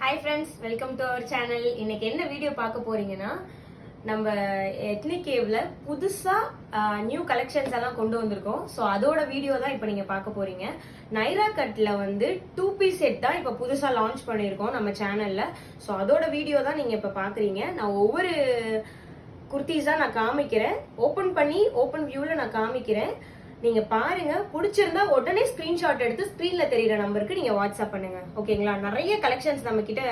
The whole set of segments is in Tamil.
Hi friends, welcome to our channel. இன்னைக்கு என்ன வீடியோ பார்க்க போறீங்கன்னா நம்ம எத்னிக் கேவ்ல புதுசா நியூ கலெக்ஷன்ஸ் எல்லாம் கொண்டு வந்திருக்கோம். ஸோ அதோட வீடியோ தான் இப்போ நீங்க பார்க்க போறீங்க. நைரா கட்ல வந்து 2 piece செட் தான் இப்போ புதுசா லான்ச் பண்ணியிருக்கோம் நம்ம சேனல்ல. ஸோ அதோட வீடியோ தான் நீங்க இப்போ பாக்குறீங்க. நான் ஒவ்வொரு குர்த்திஸா நான் காமிக்கிறேன், ஓபன் வியூல நான் காமிக்கிறேன். நீங்க பாருங்க, பிடிச்சிருந்தா உடனே ஸ்கிரீன்ஷாட் எடுத்து ஸ்கிரீன்ல தெரியுற நம்பருக்கு நீங்க வாட்ஸ்அப் பண்ணுங்க. ஓகேங்களா? நிறைய கலெக்ஷன்ஸ் நம்ம கிட்ட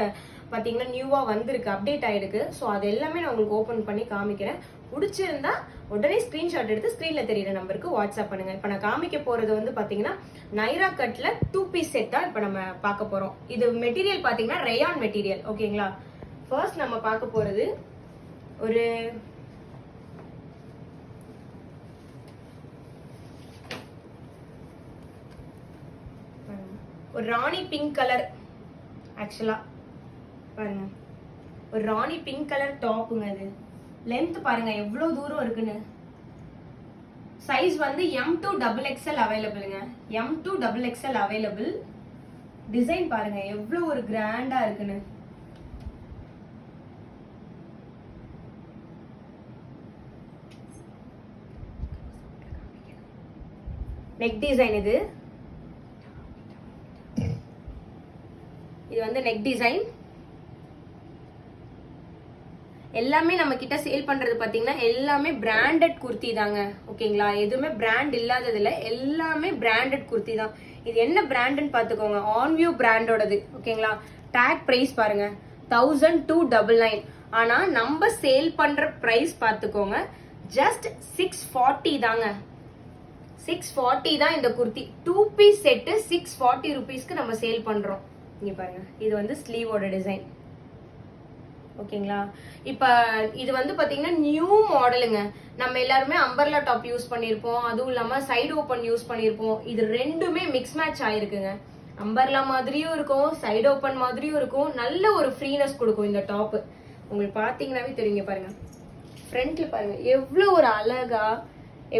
பாத்தீங்கன்னா நியூவா வந்திருக்கு, அப்டேட் ஆயிருக்கு. ஸோ அது எல்லாமே நான் உங்களுக்கு ஓபன் பண்ணி காமிக்கிறேன். பிடிச்சிருந்தா உடனே ஸ்கிரீன்ஷாட் எடுத்து ஸ்கிரீன்ல தெரியுற நம்பருக்கு வாட்ஸ்அப் பண்ணுங்க. இப்ப நான் காமிக்க போறது வந்து பாத்தீங்கன்னா நைரா கட்ல 2 piece செட் தான் இப்ப நம்ம பார்க்க போறோம். இது மெட்டீரியல் பாத்தீங்கன்னா ரயான் மெட்டீரியல். ஓகேங்களா? ஃபர்ஸ்ட் நம்ம பார்க்க போறது ஒரு ராணி பிங்க் கலர். ஆக்சுவலா பாருங்க, ஒரு ராணி பிங்க் கலர் டாப்புங்க. இது லென்த் பாருங்க எவ்வளவு தூரம் இருக்குன்னு. சைஸ் வந்து M2XXL அவைலபிள்ங்க. M2XXL available. டிசைன் பாருங்க எவ்வளவு ஒரு கிராண்டா இருக்குன்னு. நெக் டிசைன் இது வந்து நெக் டிசைன். எல்லாமே நம்ம கிட்ட சேல் பண்றது பாத்தீங்கன்னா எல்லாமே பிராண்டட் குர்த்தி தாங்க. ஓகேங்களா? எதுவுமே பிராண்ட் இல்லாதது இல்ல, எல்லாமே பிராண்டட் குர்த்தி தான். இது என்ன பிராண்ட்னு பாத்துக்கோங்க, ஆன்வியூ பிராண்டோடது. ஓகேங்களா? டேக் பிரைஸ் பாருங்க 1299. ஆனா நம்ம சேல் பண்ற பிரைஸ் பாத்துக்கோங்க ஜஸ்ட் 640 தாங்க. 640 தான் இந்த குர்த்தி. 2 piece செட்டு 640 rupeesக்கு நம்ம சேல் பண்றோம். இங்க பாருங்க, இது வந்து ஸ்லீவோட டிசைன். ஓகேங்களா? இப்ப இது வந்து பாத்தீங்கன்னா நியூ மாடலுங்க. நம்ம எல்லாருமே அம்பர்லா டாப் யூஸ் பண்ணிருப்போம், அதுவும் இல்லாம சைடு ஓபன் யூஸ் பண்ணிருப்போம். இது ரெண்டுமே மிக்ஸ் மேட்ச் ஆயிருக்குங்க. அம்பர்லா மாதிரியும் இருக்கும், சைடு ஓபன் மாதிரியும் இருக்கும். நல்ல ஒரு ஃப்ரீனஸ் கொடுக்கும் இந்த டாப். உங்களுக்கு பாத்தீங்கன்னாவே தெரியுங்க. பாருங்க ஃப்ரண்ட்ல பாருங்க எவ்வளவு ஒரு அழகா,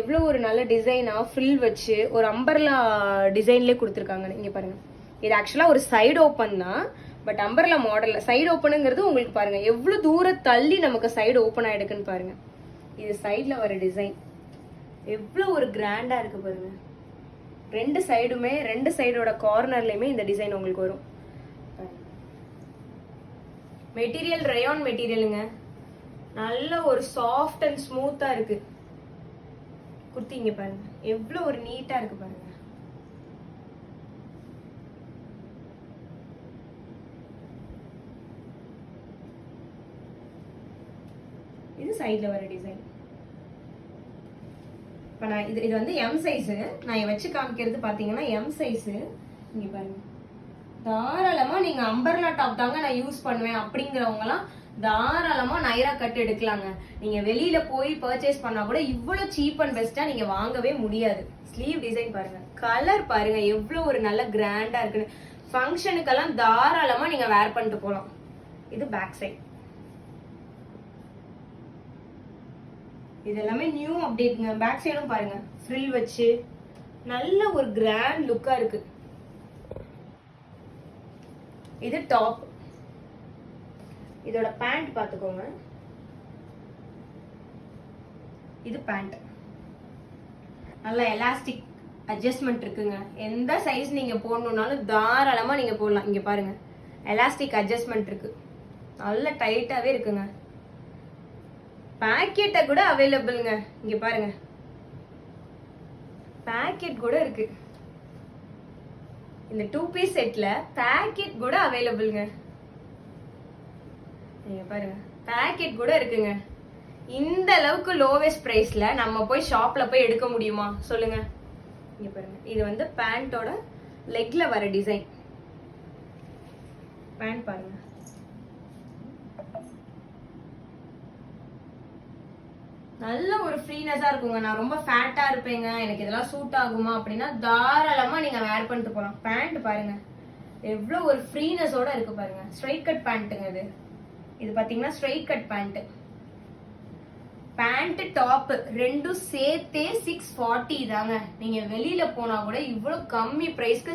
எவ்வளவு ஒரு நல்ல டிசைனா ஃப்ரில் வச்சு ஒரு அம்பர்லா டிசைன்லயே கொடுத்துருக்காங்க. இங்க பாருங்க, இது ஆக்சுவலா ஒரு சைடு ஓப்பன் தான், பட் அம்பர்லா மாடல்ல சைடு ஓப்பனுங்கிறது உங்களுக்கு பாருங்க எவ்வளவு தூரம் தள்ளி நமக்கு சைடு ஓப்பன் ஆயிடுக்குன்னு பாருங்க. இது சைட்ல வர டிசைன் எவ்வளவு ஒரு கிராண்டா இருக்கு பாருங்க. ரெண்டு சைடோட கார்னர்லயுமே இந்த டிசைன் உங்களுக்கு வரும். மெட்டீரியல் ரயான் மெட்டீரியலுங்க. நல்ல ஒரு சாஃப்ட் அண்ட் ஸ்மூத்தா இருக்கு குர்த்திங்க. பாருங்க எவ்வளவு ஒரு நீட்டா இருக்கு பாருங்க. இது சைட்ல வர டிசைன். இப்ப நான் இது வந்து M சைஸ். நான் வச்சு காமிக்கிறது பாத்தீங்கன்னா M சைஸ். இங்க பாருங்க, தாராளமா நீங்க அம்பர்லா டாப் தாங்க நான் யூஸ் பண்ணுவேன் அப்படிங்கிறவங்க எல்லாம் தாராளமா நைரா கட் எடுக்கலாங்க. நீங்க வெளியில போய் பர்ச்சேஸ் பண்ணா கூட இவ்வளவு சீப் அண்ட் பெஸ்டா நீங்க வாங்கவே முடியாது. ஸ்லீவ் டிசைன் பாருங்க, கலர் பாருங்க எவ்வளவு ஒரு நல்ல கிராண்டா இருக்குன்னு. ஃபங்க்ஷனுக்கெல்லாம் தாராளமா நீங்க வேர் பண்ணிட்டு போலாம். இது பேக் சைட். இது எல்லாமே நியூ அப்டேட்ங்க. பேக் சைடும் பாருங்க ஃப்ரில் வச்சு நல்ல ஒரு கிராண்ட் லுக்கா இருக்கு. இது டாப். இதோட பேண்ட் பாத்துக்கோங்க. இது பேண்ட். நல்ல எலாஸ்டிக் அட்ஜஸ்ட்மெண்ட் இருக்குங்க. எந்த சைஸ் நீங்க போடணும்னாலும் தாராளமா நீங்க போடலாம். இங்க பாருங்க எலாஸ்டிக் அட்ஜஸ்ட்மெண்ட் இருக்கு, நல்ல டைட்டாவே இருக்குங்க. பாக்கெட்ட கூட அவைலபிள்ங்க. இங்க பாருங்க பாக்கெட் கூட இருக்கு. இந்த 2 piece செட்ல பாக்கெட் கூட அவைலபிள்ங்க. நீங்க பாருங்க பாக்கெட் கூட இருக்குங்க. இந்த அளவுக்கு லோவெஸ்ட் பிரைஸ்ல நம்ம போய் ஷாப்ல போய் எடுக்க முடியுமா சொல்லுங்க? இங்க பாருங்க, இது வந்து பேண்டோட லெக்ல வர டிசைன். பேண்ட் பாருங்க நல்ல ஒரு ஃப்ரீனஸா இருக்குங்க. நான் ரொம்ப ஃபேட்டா இருப்பேங்க, எனக்கு இதெல்லாம் சூட் ஆகுமா அப்படின்னா தாராளமா நீங்க வேர் பண்ணிட்டு போலாம். பேண்ட் பாருங்க எவ்வளவு ஒரு ஃப்ரீனஸோட இருக்கு பாருங்க. ஸ்ட்ரைட் கட் பேண்ட்டுங்க. இது பாத்தீங்கன்னா straight cut pant. Pant top ரெண்டும் சேர்த்தே 640 தாங்க. நீங்க வெளியில போனா கூட இவ்வளவு கம்மி பிரைஸ்க்கு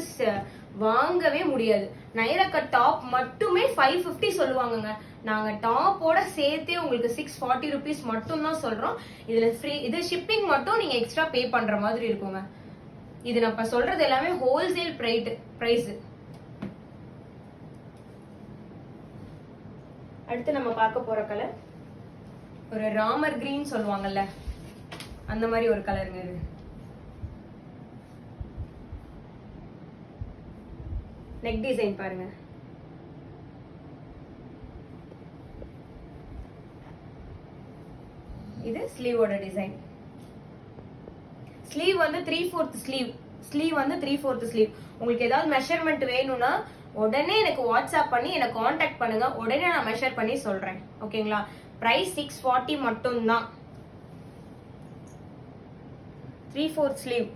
வாங்கவே முடியாது. நைரா கட் டாப் மட்டுமே 550 சொல்லுவாங்கங்க. நாங்க டாப்போட சேர்த்தே உங்களுக்கு 640 rupees மட்டும் தான் சொல்றோம். இதுல ஃப்ரீ, இது ஷிப்பிங் மட்டும் நீங்க எக்ஸ்ட்ரா பே பண்ற மாதிரி இருக்குங்க. இது நான் இப்ப சொல்றது எல்லாமே ஹோல்சேல் பிரைஸ். அடுத்து நம்ம பார்க்க போற கலர் ஒரு ராமர் கிரீன் சொல்லுவாங்கல்ல, அந்த மாதிரி ஒரு கலருங்க இது. நெக் டிசைன் பாருங்க. இது ஸ்லீவோட டிசைன். ஸ்லீவ் வந்து 3/4 ஸ்லீவ் வந்து 3/4 ஸ்லீவ். உங்களுக்கு ஏதாவது மெஷர்மெண்ட் வேணும்னா உடனே எனக்கு வாட்ஸ்அப் பண்ணி எனக்கு காண்டாக்ட் பண்ணுங்க, உடனே நான் மெஷர் பண்ணி சொல்றேன். ஓகேங்களா? பிரைஸ் 640 மட்டும் தான். 3/4 ஸ்லீவ்,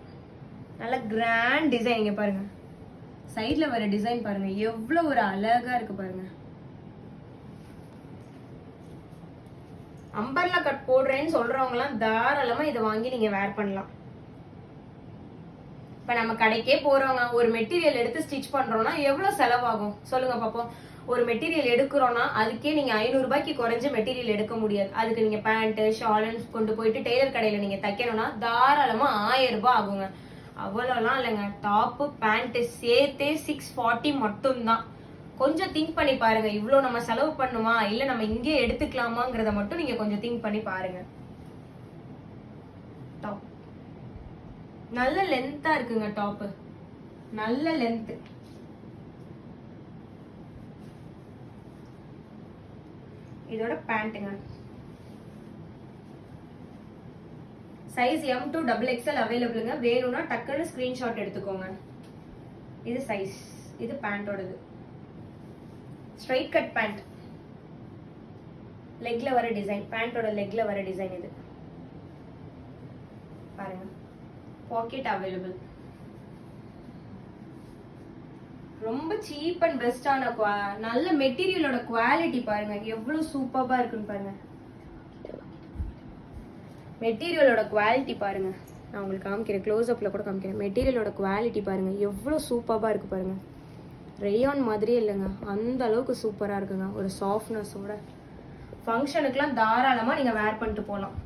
நல்ல கிராண்ட் டிசைன். இங்க பாருங்க, சைட்ல வர டிசைன் பாருங்க, எவ்வளவு ஒரு அழகா இருக்கு பாருங்க. அம்பர்லா கட் போடுறேன்னு சொல்றவங்க எல்லாம் தாராளமா இதை வாங்கி நீங்க வேர் பண்ணலாம். இப்ப நம்ம கடைக்கே போறோங்க, ஒரு மெட்டீரியல் எடுத்து ஸ்டிச் பண்றோம்னா எவ்வளவு செலவாகும் சொல்லுங்க பாப்போம். ஒரு மெட்டீரியல் எடுக்கிறோம்னா அதுக்கே நீங்க 500 ரூபாய்க்கு குறைஞ்ச மெட்டீரியல் எடுக்க முடியாது. அதுக்கு நீங்க பேண்ட் ஷால் கொண்டு போயிட்டு டெய்லர் கடையில நீங்க தைக்கணும்னா தாராளமா 1000 ரூபாய் ஆகுங்க. அவ்வளவுலாம் இல்லைங்க. டாப் பேண்ட் சேர்த்தே 640 மட்டும்தான். கொஞ்சம் திங்க் பண்ணி பாருங்க, இவ்வளவு நம்ம செலவு பண்ணுமா இல்ல நம்ம இங்கே எடுத்துக்கலாமாங்கிறத மட்டும் நீங்க கொஞ்சம் திங்க் பண்ணி பாருங்க. டாப் நல்ல லென்த்தா இருக்குங்க. டாப் நல்ல லென்த். இதோட பேண்ட்டுங்க சைஸ் M to XXL அவைலபிளுங்க. வேணும்னா டக்குன்னு ஸ்கிரீன்ஷாட் எடுத்துக்கோங்க. இது சைஸ், இது பேண்டோடது. ஸ்ட்ரைட் கட் பேண்ட், லெக்ல வர டிசைன், பேண்டோட லெக்ல வர டிசைன். இது பாருங்க, பாக்கெட் அவைலபிள். ரொம்ப சீப் அண்ட் பெஸ்டான நல்ல மெட்டீரியலோட குவாலிட்டி பாருங்க எவ்வளவு சூப்பர்பா இருக்குன்னு பாருங்க. மெட்டீரியலோட குவாலிட்டி பாருங்க, நான் உங்களுக்கு காமிக்கிறேன், க்ளோஸ் அப்ல கூட காமிக்கிறேன். மெட்டீரியலோட குவாலிட்டி பாருங்க எவ்வளவு சூப்பர்பா இருக்கு பாருங்க. ரேயான் மாதிரியே இல்லைங்க, அந்த அளவுக்கு சூப்பரா இருக்குங்க. ஒரு சாஃப்ட்னஸோட ஃபங்க்ஷனுக்குலாம் தாராளமா நீங்க வேர் பண்ணிட்டு போகலாம்.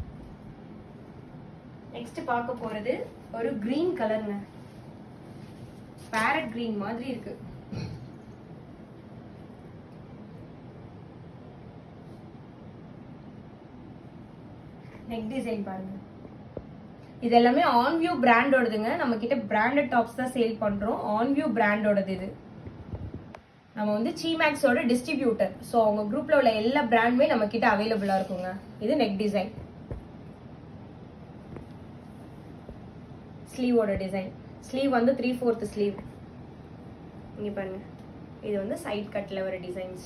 நெக்ஸ்ட் பார்க்க போறது ஒரு கிரீன் கலருங்க. பேரட் கிரீன் மாதிரி இருக்கு. நெக் டிசைன் பாருங்க. இது எல்லாமே ஆன்வியூ பிராண்டோடதுங்க. நம்ம கிட்ட பிராண்டட் டாப்ஸ் தான் சேல் பண்றோம். ஆன்வியூ பிராண்டோடது இது. நம்ம வந்து சீமேக்ஸோட டிஸ்ட்ரிபியூட்டர். ஸோ அவங்க குரூப்ல உள்ள எல்லா பிராண்டுமே நம்ம கிட்ட அவைலபிளா இருக்குங்க. இது நெக் டிசைன். ஸ்லீவோட டிசைன். ஸ்லீவ் வந்து 3/4 ஸ்லீவ். இங்க பாருங்க, இது வந்து சைட் கட்ல வர டிசைன்ஸ்.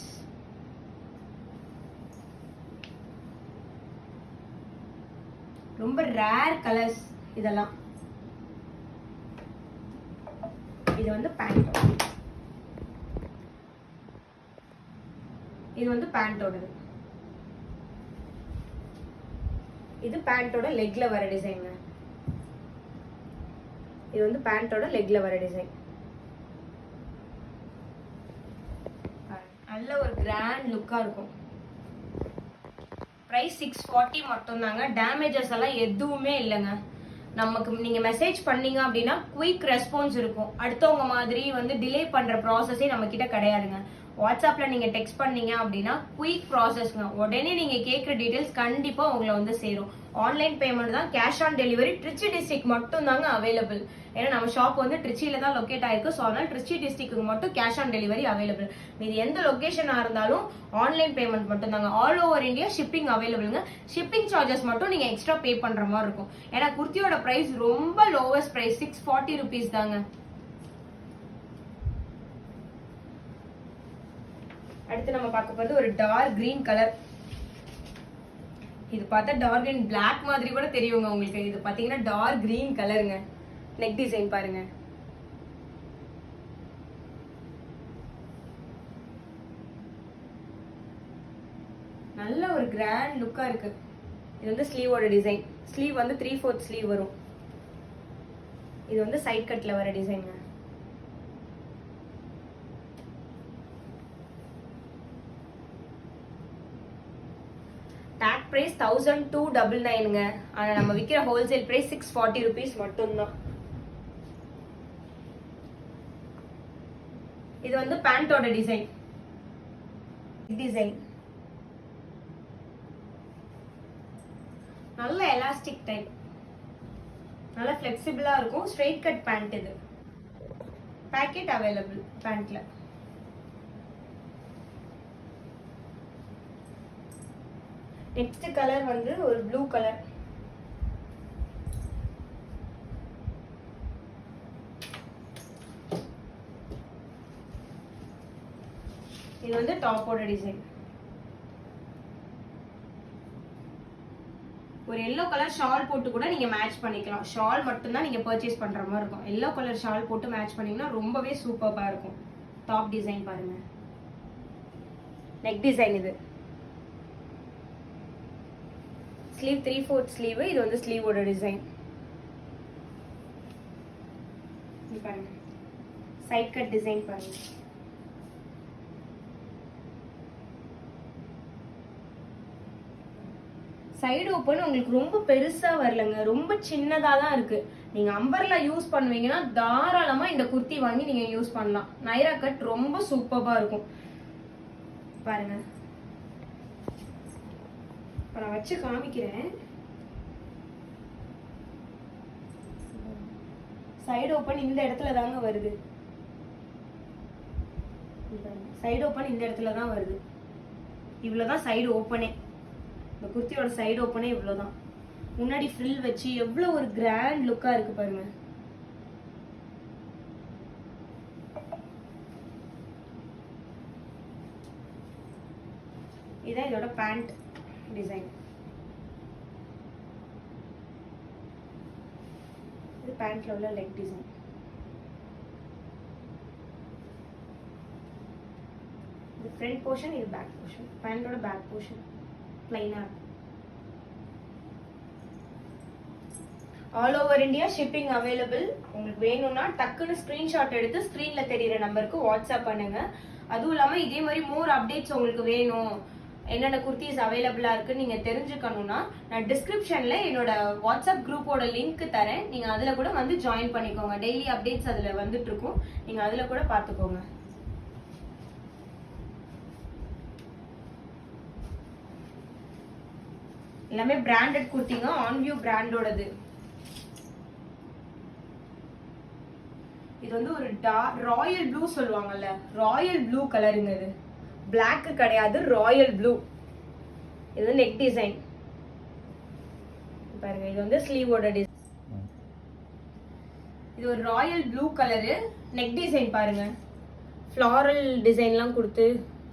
ரொம்ப ரேர் கலர்ஸ் இதெல்லாம். இது வந்து பேண்ட். இது வந்து பேண்டோடது. இது பேண்டோட லெக்ல வர டிசைன். இது வந்து பேண்டோட லெக்ல வர டிசைன். நல்ல ஒரு கிராண்ட் லுக்கா இருக்கும். பிரைஸ் 640 மட்டும் தாங்க. டேமேஜஸ் எல்லாம் எதுவுமே இல்லைங்க. நமக்கு நீங்க மெசேஜ் பண்ணீங்க அப்படின்னா குயிக் ரெஸ்பான்ஸ் இருக்கும். அடுத்தவங்க மாதிரி வந்து டிலே பண்ற ப்ராசஸே நம்ம கிட்ட கிடையாதுங்க. வாட்ஸ்அப்ல நீங்க டெக்ஸ்ட் பண்ணீங்க அப்படின்னா குயிக் ப்ராசஸ்ங்க. உடனே நீங்க கேட்குற டீடைல்ஸ் கண்டிப்பா உங்களை வந்து சேரும். ஆன்லைன் பேமெண்ட் தான், cash on delivery Trichy district மட்டும் தாங்க அவைலபிள். ஏன்னா நம்ம ஷாப் வந்து திருச்சியில தான் லொக்கேட் ஆயிருக்கு. ஸோ அதனால திருச்சி டிஸ்ட்ரிக்ட்டுக்கு மட்டும் கேஷ் ஆன் டெலிவரி அவைலபிள். மீது எந்த லொகேஷனா இருந்தாலும் ஆன்லைன் பேமெண்ட் மட்டும் தாங்க. ஆல் ஓவர் இந்தியா ஷிப்பிங் அவைலபிள்ங்க. ஷிப்பிங் சார்ஜஸ் மட்டும் நீங்க எக்ஸ்ட்ரா பே பண்ற மாதிரி இருக்கும். ஏன்னா குர்த்தியோட பிரைஸ் ரொம்ப லோவஸ்ட் பிரைஸ் 640 rupees தாங்க. அடுத்து நம்ம பார்க்க போறது ஒரு டார்க் கிரீன் கலர். இது பார்த்தா டார்க் கிரீன் பிளாக் மாதிரி கூட தெரியுங்க உங்களுக்கு. இது பாத்தீங்கன்னா டார்க் கிரீன் கலருங்க. நெக் டிசைன் பாருங்க. நல்ல ஒரு கிராண்ட் லுக்கா இருக்கு. இது வந்து ஸ்லீவோட டிசைன். ஸ்லீவ் வந்து 3/4 ஸ்லீவ் வரும். இது வந்து சைட் கட்ல வர டிசைன். Take price 1299ங்க. ஆனா நம்ம விக்கிற ஹோல்சேல் பிரைஸ் 640 rupees மட்டும்தான். இது வந்து பேண்டோட டிசைன். நல்ல எலாஸ்டிக் டைப், நல்ல ஃபிளெக்சிபிளா இருக்கும். Straight cut pant. இது பாக்கெட் அவைலபிள் பேண்ட்ல. நெக்ஸ்ட் கலர் வந்து ஒரு ப்ளூ கலர். இது வந்து டாப்போட டிசைன். ஒரு எல்லோ கலர் ஷால் போட்டு கூட நீங்க மேட்ச் பண்ணிக்கலாம். ஷால் மட்டும் தான் நீங்க பர்ச்சேஸ் பண்ற மாதிரி இருக்கும். எல்லோ கலர் ஷால் போட்டு மேட்ச் பண்ணீங்கன்னா ரொம்பவே சூப்பரா இருக்கும். டாப் டிசைன் பாருங்க. Neck design. இது ஸ்லீவ் 3/4 ஸ்லீவ். இது வந்து ஸ்லீவோட டிசைன். பாருங்க சைட் கட் டிசைன் பாருங்க. சைடு ஓப்பன் உங்களுக்கு ரொம்ப பெருசா வரலங்க, ரொம்ப சின்னதா தான் இருக்கு. நீங்க அம்பர்லா யூஸ் பண்ணுவீங்கன்னா தாராளமா இந்த குர்த்தி வாங்கி நீங்க யூஸ் பண்ணலாம். நைரா கட் ரொம்ப சூப்பரா இருக்கும் பாருங்க. நான் வச்சு காமிக்கிறேன். சைடு ஓப்பன் இந்த இடத்துல தாங்க வருது. சைடு ஓப்பன் இந்த இடத்துல தான் வருது. இவ்வளவுதான் சைடு ஓப்பனே. இந்த குர்த்தியோட சைடு ஓப்பனே இவ்வளவுதான். முன்னாடி ஃப்ரில் வச்சு எவ்வளவு ஒரு கிராண்ட் லுக்கா இருக்கு பாருங்க. இதான் இதோட பேண்ட் டிசைன். இது பேண்ட்ல உள்ள லெக் டிசைன். இது ஃப்ரண்ட் போர்ஷன், இது பேக் போர்ஷன். பேண்டோட பேக் போர்ஷன் பிளைனா. All over India shipping available. உங்களுக்கு வேணும்னா டக்குன்னு ஸ்கிரீன்ஷாட் எடுத்து ஸ்கிரீன்ல தெரியுற நம்பருக்கு வாட்ஸ்அப் பண்ணுங்க. அதுவும் இல்லாம இதே மாதிரி மோர் அப்டேட்ஸ் உங்களுக்கு வேணும், என்னென்ன குர்த்திஸ் அவைலபிளா இருக்கு நீங்க தெரிஞ்சுக்கணும்னா நான் டிஸ்கிரிப்ஷன்ல என்னோட வாட்ஸ்அப் குரூப்போட லிங்க் தரேன். நீங்க அதுல கூட வந்து ஜாயின் பண்ணிக்கோங்க. டெய்லி அப்டேட்ஸ் அதுல வந்துட்டு இருக்கும். நீங்க அதுல கூட பாத்துக்கோங்க. எல்லாமே பிராண்டட் குர்த்திங்க. ஆன் வியூ பிராண்டோடது. இது வந்து ஒரு ராயல் ப்ளூ சொல்லுவாங்கல்ல, ராயல் ப்ளூ கலருங்க. இது பிளாக் கிடையாது, ராயல் ப்ளூ. இது வந்து நெக் டிசைன் பாருங்க. இது வந்து ஸ்லீவோட டிசைன். இது ஒரு royal blue colour. Neck design பாருங்க. ஃப்ளாரல் டிசைன்லாம் கொடுத்து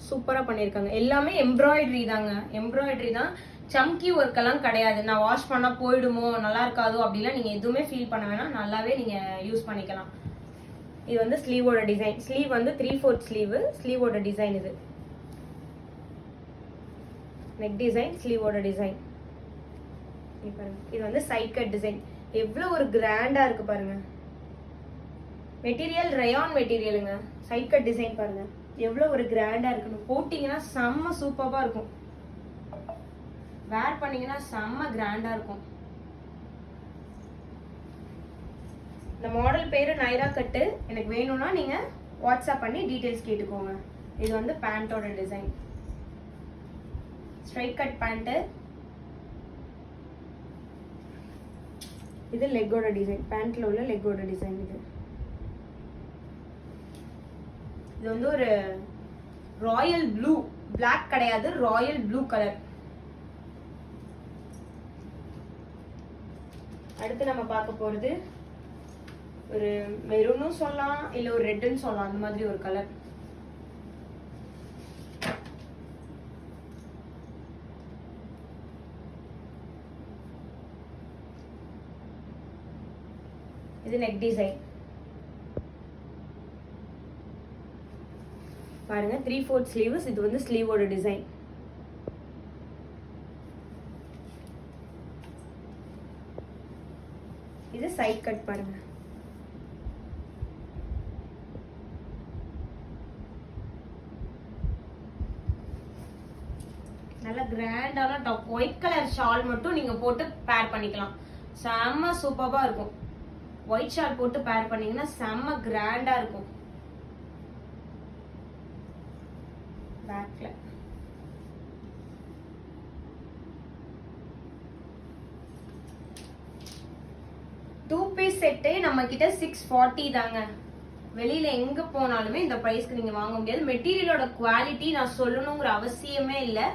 சூப்பரா பண்ணிருக்காங்க. எல்லாமே எம்ப்ராய்டரி தாங்க. எம்ப்ராய்டரி தான். சம்கி ஒர்க் எல்லாம் கிடையாது. நான் வாஷ் பண்ணா போயிடுமோ, நல்லா இருக்காதோ அப்படிலாம் நீங்க எதுவுமே ஃபீல் பண்ண வேணாம். நல்லாவே நீங்க யூஸ் பண்ணிக்கலாம். இது வந்து ஸ்லீவோட டிசைன். ஸ்லீவ் வந்து 3/4 ஸ்லீவ். ஸ்லீவோட டிசைன். இது நெக் டிசைன், ஸ்லீவோட டிசைன். இது வந்து சைட் கட் டிசைன். எவ்வளவு ஒரு கிராண்டா இருக்கு பாருங்க. மெட்டீரியல் ரயான் மெட்டீரியலுங்க. சைட் கட் டிசைன் பாருங்க எவ்வளவு ஒரு கிராண்டா இருக்குன்னு. போட்டீங்கன்னா செம்ம சூப்பரா இருக்கும். வேர் பண்ணீங்கன்னா செம்ம கிராண்டா இருக்கும். இந்த மாடல் பேரு நைரா கட்டு. எனக்கு வேணும்னா நீங்க வாட்ஸ்அப் பண்ணி டீடைல்ஸ் கேட்டுக்கோங்க. இது வந்து பேண்டோட டிசைன். Straight cut pant. இது லெக்கோட டிசைன். பேண்ட்ல உள்ள லெக்கோட டிசைன். இது வந்து ஒரு ராயல் ப்ளூ. பிளாக் கிடையாது, ராயல் ப்ளூ கலர். அடுத்து நம்ம பார்க்க போறது ஒரு மெரூனும் சொல்லலாம், இல்ல ஒரு ரெட்னு சொல்லலாம். அந்த மாதிரி ஒரு கலர். இது நெக் டிசைன் பாருங்க. 3/4 ஸ்லீவ்ஸ். இது வந்து ஸ்லீவோட டிசைன். இது சைட் கட் பாருங்க. நல்ல கிராண்டான டாப். ஒயிட் கலர் ஷால் மட்டும் நீங்க போட்டு பேர் பண்ணிக்கலாம். செம்ம சூப்பரா இருக்கும். ஒயிட் ஷால் போட்டு பேர் பண்ணீங்கன்னா செம்ம கிராண்டா இருக்கும். பேக்ல 2 பீஸ் செட்டே நம்ம கிட்ட 640 தாங்க. வெளியில எங்க போனாலுமே இந்த பிரைஸ்க்கு நீங்க வாங்க முடியாது. மெட்டீரியலோட குவாலிட்டி நான் சொல்லணுங்கிற அவசியமே இல்லை.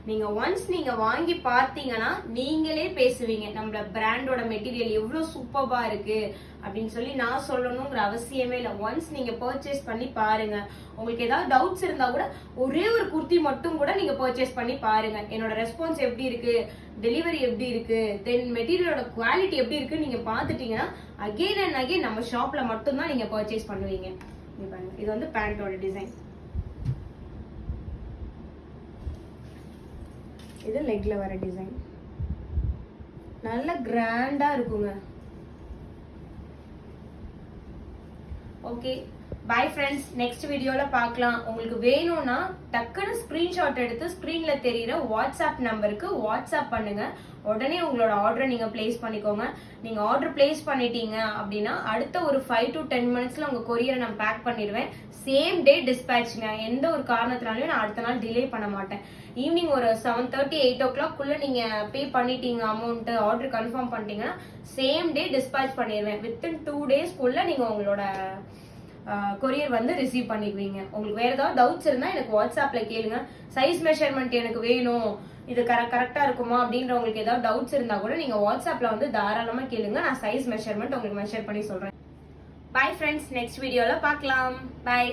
நீங்க ஒன்ஸ் நீங்க வாங்கி பார்த்தீங்கன்னா நீங்களே பேசுவீங்க நம்மள பிராண்டோட மெட்டீரியல் எவ்வளவு சூப்பரா இருக்கு அப்படின்னு சொல்லி நான் சொல்லணுங்கிற அவசியமே இல்லை. ஒன்ஸ் நீங்க பர்ச்சேஸ் பண்ணி பாருங்க. உங்களுக்கு ஏதாவது டவுட்ஸ் இருந்தா கூட ஒரே ஒரு குர்த்தி மட்டும் கூட நீங்க பர்ச்சேஸ் பண்ணி பாருங்க. என்னோட ரெஸ்பான்ஸ் எப்படி இருக்கு, டெலிவரி எப்படி இருக்கு, தென் மெட்டீரியலோட குவாலிட்டி எப்படி இருக்கு நீங்க பாத்துட்டீங்கன்னா அகைன் அண்ட் அகைன் நம்ம ஷாப்ல மட்டும்தான் நீங்க பர்ச்சேஸ் பண்ணுவீங்க. இது வந்து பேண்டோட டிசைன். இது லெக்ல வர டிசைன். நல்ல கிராண்டா இருக்குங்க. ஓகே பை ஃப்ரெண்ட்ஸ், நெக்ஸ்ட் வீடியோல பார்க்கலாம். உங்களுக்கு வேணும்னா டக்குன்னு ஸ்கிரீன்ஷாட் எடுத்து ஸ்கிரீன்ல தெரியுற வாட்ஸ்அப் நம்பருக்கு வாட்ஸ்அப் பண்ணுங்க. உடனே உங்களோட ஆர்டரை நீங்க பிளேஸ் பண்ணிக்கோங்க. நீங்க ஆர்டர் பிளேஸ் பண்ணிட்டீங்க அப்படின்னா அடுத்த ஒரு 5 to 10 மினிட்ஸ்ல உங்க கொரியரை நான் பேக் பண்ணிடுவேன். சேம் டே டிஸ்பேட்ச்ங்க. எந்த ஒரு காரணத்தினாலையும் நான் அடுத்த நாள் டிலே பண்ண மாட்டேன். ஈவினிங் ஒரு 7:30 8 o'clock குள்ள நீங்க பே பண்ணிட்டீங்க, அமௌண்ட் ஆர்டர் கன்ஃபார்ம் பண்ணிட்டீங்கன்னா சேம் டே டிஸ்பேட்ச் பண்ணிடுவேன். வித்தின் 2 days குள்ள நீங்க உங்களோட கொரியர் வந்து ரிசீவ் பண்ணிக்குவீங்க. உங்களுக்கு வேற ஏதாவது டவுட்ஸ் இருந்தா எனக்கு வாட்ஸ்அப்ல கேளுங்க. சைஸ் மெஷர்மெண்ட் எனக்கு வேணும், இது கரெக்டா இருக்குமா அப்படின்ற உங்களுக்கு ஏதாவது டவுட்ஸ் இருந்தா கூட நீங்க வாட்ஸ்அப்ல வந்து தாராளமா கேளுங்க. நான் சைஸ் மெஷர்மெண்ட் உங்களுக்கு மெஷர் பண்ணி சொல்றேன். பை ஃப்ரெண்ட்ஸ், நெக்ஸ்ட் வீடியோல பார்க்கலாம். பை.